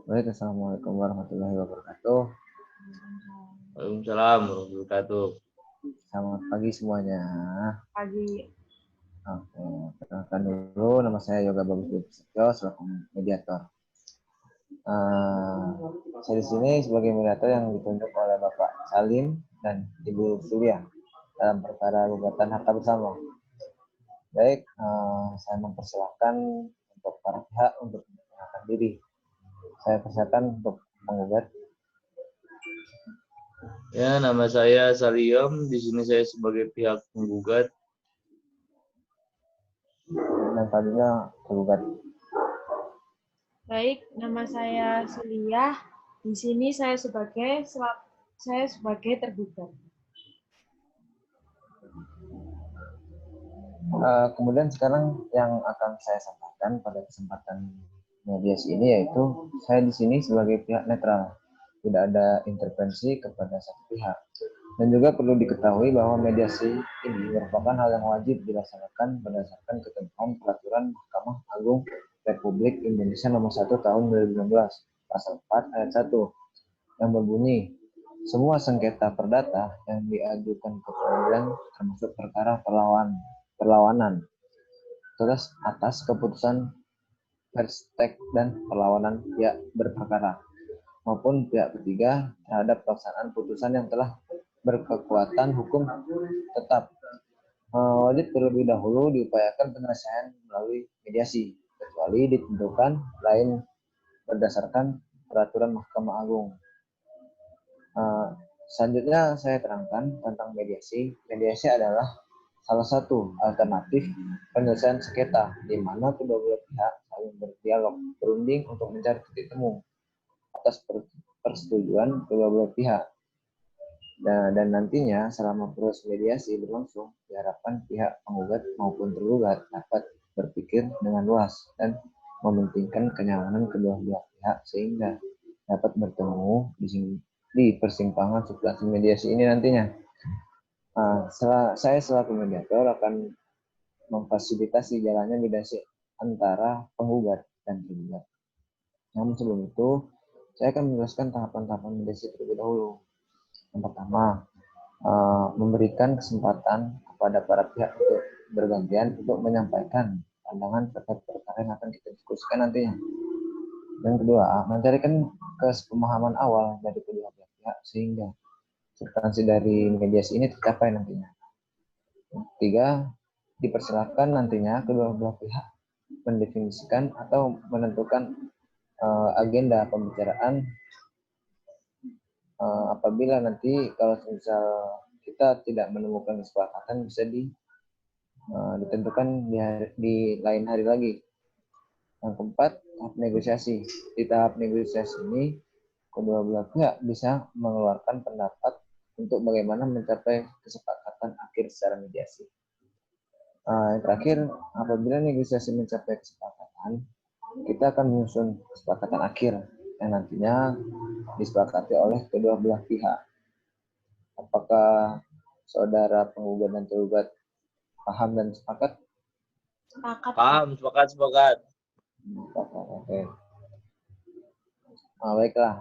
Baik, assalamualaikum warahmatullahi wabarakatuh. Waalaikumsalam warahmatullahi wabarakatuh. Selamat pagi semuanya. Pagi. Oke, perkenalkan dulu, nama saya Yoga Bagus Dipsityo selaku mediator. Saya di sini sebagai mediator yang ditunjuk oleh Bapak Salim dan Ibu Surya dalam perkara gugatan harta bersama. Baik, saya mempersilahkan untuk para pihak untuk memperkenalkan diri. Saya persilakan untuk menggugat. Ya, nama saya Saliom. Di sini saya sebagai pihak penggugat. Dan selanjutnya tergugat. Baik, nama saya Suliah. Di sini saya sebagai tergugat. Kemudian sekarang yang akan saya sampaikan pada kesempatan mediasi ini yaitu saya di sini sebagai pihak netral, tidak ada intervensi kepada satu pihak. Dan juga perlu diketahui bahwa mediasi ini merupakan hal yang wajib dilaksanakan berdasarkan ketentuan Peraturan Mahkamah Agung Republik Indonesia Nomor 1 Tahun 2016, Pasal 4 Ayat 1, yang berbunyi, semua sengketa perdata yang diajukan ke pengadilan termasuk perkara perlawanan terus atas keputusan perstek dan perlawanan pihak berperkara maupun pihak ketiga terhadap pelaksanaan putusan yang telah berkekuatan hukum tetap wajib terlebih dahulu diupayakan penyelesaian melalui mediasi kecuali ditentukan lain berdasarkan peraturan Mahkamah Agung. Selanjutnya saya terangkan tentang mediasi. Mediasi adalah salah satu alternatif penyelesaian sengketa di mana kedua belah pihak saling berdialog, berunding untuk mencari titik temu atas persetujuan kedua belah pihak. Dan nantinya selama proses mediasi berlangsung, diharapkan pihak penggugat maupun tergugat dapat berpikir dengan luas dan mementingkan kenyamanan kedua belah pihak sehingga dapat bertemu di persimpangan substansi mediasi ini nantinya. Saya selaku mediator akan memfasilitasi jalannya mediasi antara penggugat dan tergugat. Namun sebelum itu, saya akan menjelaskan tahapan-tahapan mediasi terlebih dahulu. Yang pertama, memberikan kesempatan kepada para pihak untuk bergantian untuk menyampaikan pandangan terkait perkara yang akan kita diskusikan nantinya. Yang kedua, mencarikan kesepemahaman awal dari kedua belah pihak sehingga substansi dari mediasi ini tercapai nantinya. Ketiga, dipersilakan nantinya kedua belah pihak mendefinisikan atau menentukan agenda pembicaraan apabila nanti kalau misal kita tidak menemukan kesepakatan bisa ditentukan di lain hari lagi. Yang keempat, tahap negosiasi. Di tahap negosiasi ini kedua belah pihak bisa mengeluarkan pendapat untuk bagaimana mencapai kesepakatan akhir secara mediasi. Yang terakhir, apabila negosiasi mencapai kesepakatan, kita akan menyusun kesepakatan akhir yang nantinya disepakati oleh kedua belah pihak. Apakah saudara penggugat dan tergugat paham dan sepakat? Paham, sepakat. Oke. Baiklah.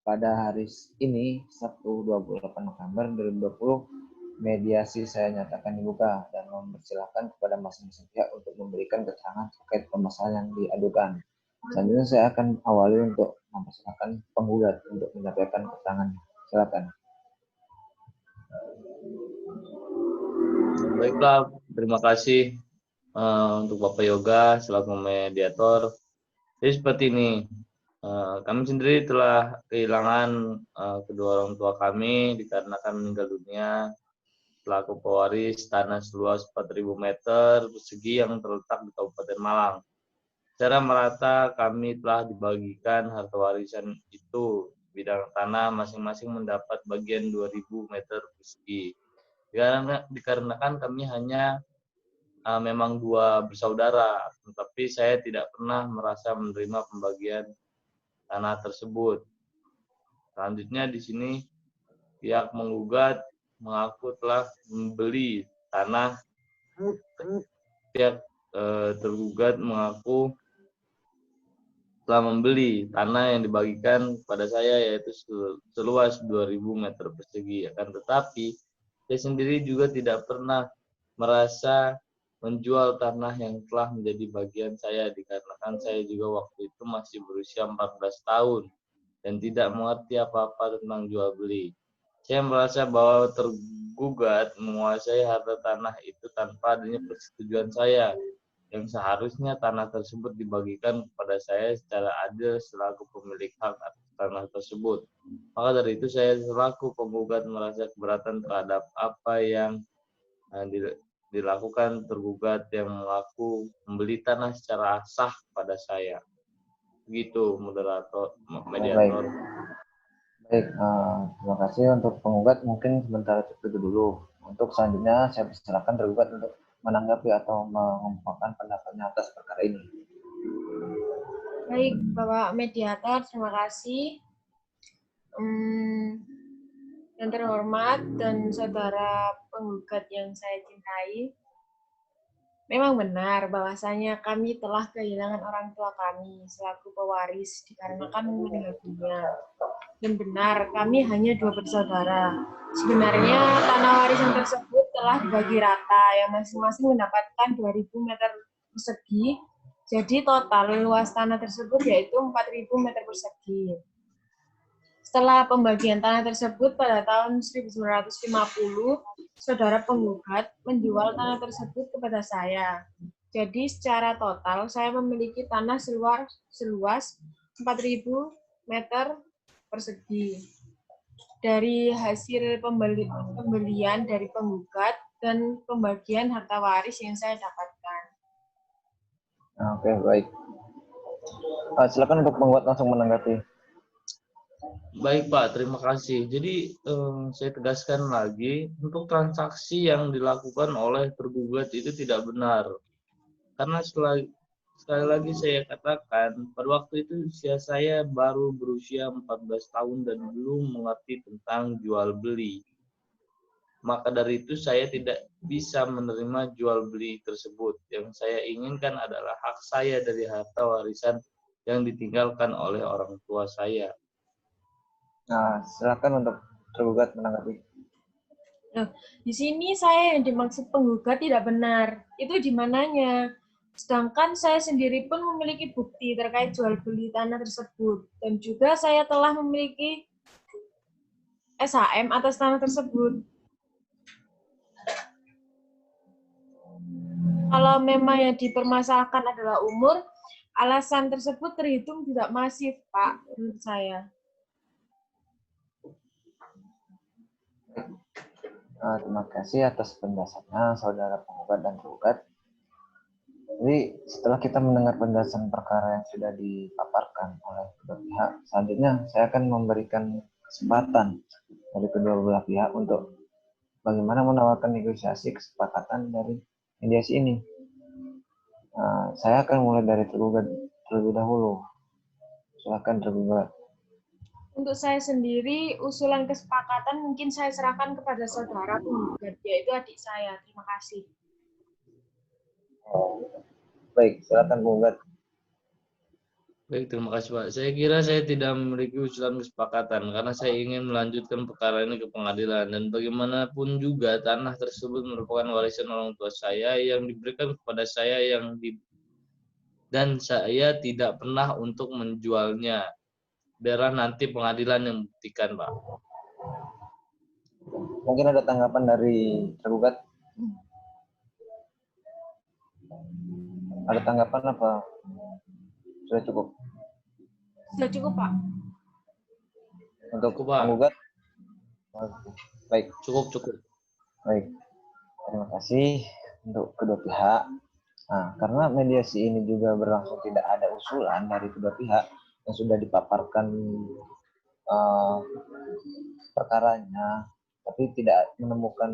Pada hari ini, Sabtu 28 November 2020, mediasi saya nyatakan dibuka dan mempersilahkan kepada masing-masing pihak untuk memberikan keterangan terkait permasalahan yang diadukan. Selanjutnya saya akan awali untuk mempersilahkan penggugat untuk menyampaikan keterangannya. Silakan. Baiklah, terima kasih untuk Bapak Yoga selaku mediator. Jadi seperti ini, kami sendiri telah kehilangan kedua orang tua kami dikarenakan meninggal dunia selaku pewaris tanah seluas 4.000 meter persegi yang terletak di Kabupaten Malang. Secara merata kami telah dibagikan harta warisan itu. Bidang tanah masing-masing mendapat bagian 2.000 meter persegi. Dikarenakan kami hanya memang dua bersaudara, tetapi saya tidak pernah merasa menerima pembagian tanah tersebut. Selanjutnya di sini pihak menggugat mengaku telah membeli tanah. Pihak tergugat mengaku telah membeli tanah yang dibagikan kepada saya, yaitu seluas 2.000 meter persegi. Akan tetapi saya sendiri juga tidak pernah merasa menjual tanah yang telah menjadi bagian saya, dikarenakan saya juga waktu itu masih berusia 14 tahun dan tidak mengerti apa-apa tentang jual beli. Saya merasa bahwa tergugat menguasai harta tanah itu tanpa adanya persetujuan saya, yang seharusnya tanah tersebut dibagikan kepada saya secara adil selaku pemilik hak atas tanah tersebut. Maka dari itu saya selaku penggugat merasa keberatan terhadap apa yang dilakukan tergugat yang mengaku membeli tanah secara sah pada saya. Begitu moderator, mediator. Baik, terima kasih untuk penggugat. Mungkin sebentar itu dulu. Untuk selanjutnya saya persilakan tergugat untuk menanggapi atau mengemukakan pendapatnya atas perkara ini. Baik, Bapak Mediator, terima kasih. Yang terhormat dan saudara penggugat yang saya cintai, memang benar bahwasanya kami telah kehilangan orang tua kami selaku pewaris dikarenakan meninggal dunia. Dan benar, kami hanya 2 bersaudara. Sebenarnya tanah warisan tersebut telah dibagi rata, yang masing-masing mendapatkan 2.000 meter persegi. Jadi total luas tanah tersebut yaitu 4.000 meter persegi. Setelah pembagian tanah tersebut pada tahun 1950, saudara penggugat menjual tanah tersebut kepada saya. Jadi secara total saya memiliki tanah seluas 4.000 meter persegi. Dari hasil pembelian dari penggugat dan pembagian harta waris yang saya dapatkan. Oke, baik. Silakan untuk penggugat langsung menanggapi. Baik Pak, terima kasih. Jadi saya tegaskan lagi, untuk transaksi yang dilakukan oleh tergugat itu tidak benar. Karena sekali lagi saya katakan, pada waktu itu usia saya baru berusia 14 tahun dan belum mengerti tentang jual beli. Maka dari itu saya tidak bisa menerima jual beli tersebut. Yang saya inginkan adalah hak saya dari harta warisan yang ditinggalkan oleh orang tua saya. Nah, silakan untuk tergugat menanggapi. Nah, di sini saya yang dimaksud penggugat tidak benar. Itu di mananya? Sedangkan saya sendiri pun memiliki bukti terkait jual beli tanah tersebut. Dan juga saya telah memiliki SHM atas tanah tersebut. Kalau memang yang dipermasalahkan adalah umur, alasan tersebut terhitung tidak masif, Pak, menurut saya. Terima kasih atas penjelasannya, saudara penggugat dan tergugat. Jadi setelah kita mendengar penjelasan perkara yang sudah dipaparkan oleh kedua pihak, selanjutnya saya akan memberikan kesempatan dari kedua belah pihak untuk bagaimana menawarkan negosiasi kesepakatan dari mediasi ini. Saya akan mulai dari tergugat terlebih dahulu. Silakan tergugat. Untuk saya sendiri, usulan kesepakatan mungkin saya serahkan kepada saudara penggugat, yaitu adik saya. Terima kasih. Baik, silakan penggugat. Baik, terima kasih Pak. Saya kira saya tidak memiliki usulan kesepakatan karena saya ingin melanjutkan perkara ini ke pengadilan, dan bagaimanapun juga tanah tersebut merupakan warisan orang tua saya yang diberikan kepada saya dan saya tidak pernah untuk menjualnya. Biarlah nanti pengadilan yang membuktikan, Pak. Mungkin ada tanggapan dari tergugat? Ada tanggapan apa? Sudah cukup? Sudah cukup, Pak. Untuk Cukup, Pak. penggugat? Baik. Cukup. Baik. Terima kasih untuk kedua pihak. Nah, karena mediasi ini juga berlangsung tidak ada usulan dari kedua pihak yang sudah dipaparkan perkaranya, tapi tidak menemukan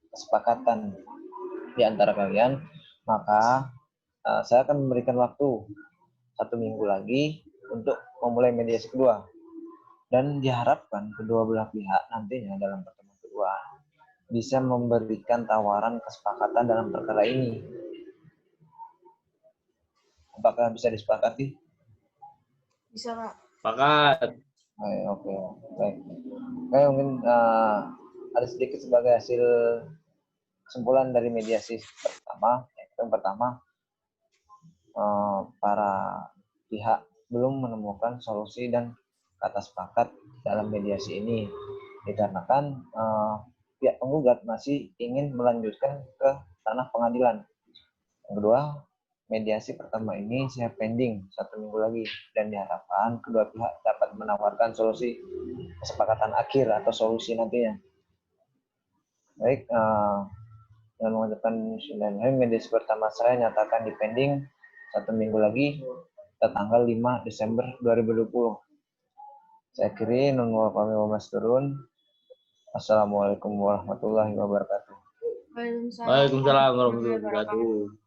kesepakatan di antara kalian, maka saya akan memberikan waktu 1 minggu lagi untuk memulai mediasi kedua, dan diharapkan kedua belah pihak nantinya dalam pertemuan kedua bisa memberikan tawaran kesepakatan dalam perkara ini. Apakah bisa disepakati? Bisa, Kak. Sepakat. Oke, baik. Oke, mungkin ada sedikit sebagai hasil kesimpulan dari mediasi pertama. Yang pertama, para pihak belum menemukan solusi dan kata sepakat dalam mediasi ini, dikarenakan pihak penggugat masih ingin melanjutkan ke ranah pengadilan. Yang kedua, mediasi pertama ini saya pending 1 minggu lagi dan diharapkan kedua pihak dapat menawarkan solusi kesepakatan akhir atau solusi nantinya. Baik, dengan mengucapkan bismillahirrahmanirrahim, mediasi pertama saya nyatakan di pending 1 minggu lagi ke tanggal 5 Desember 2020. Saya akhiri, nun wa mas turun. Assalamualaikum warahmatullahi wabarakatuh. Waalaikumsalam Waalaikumsalam warahmatullahi warahmatullahi wabarakatuh. wabarakatuh.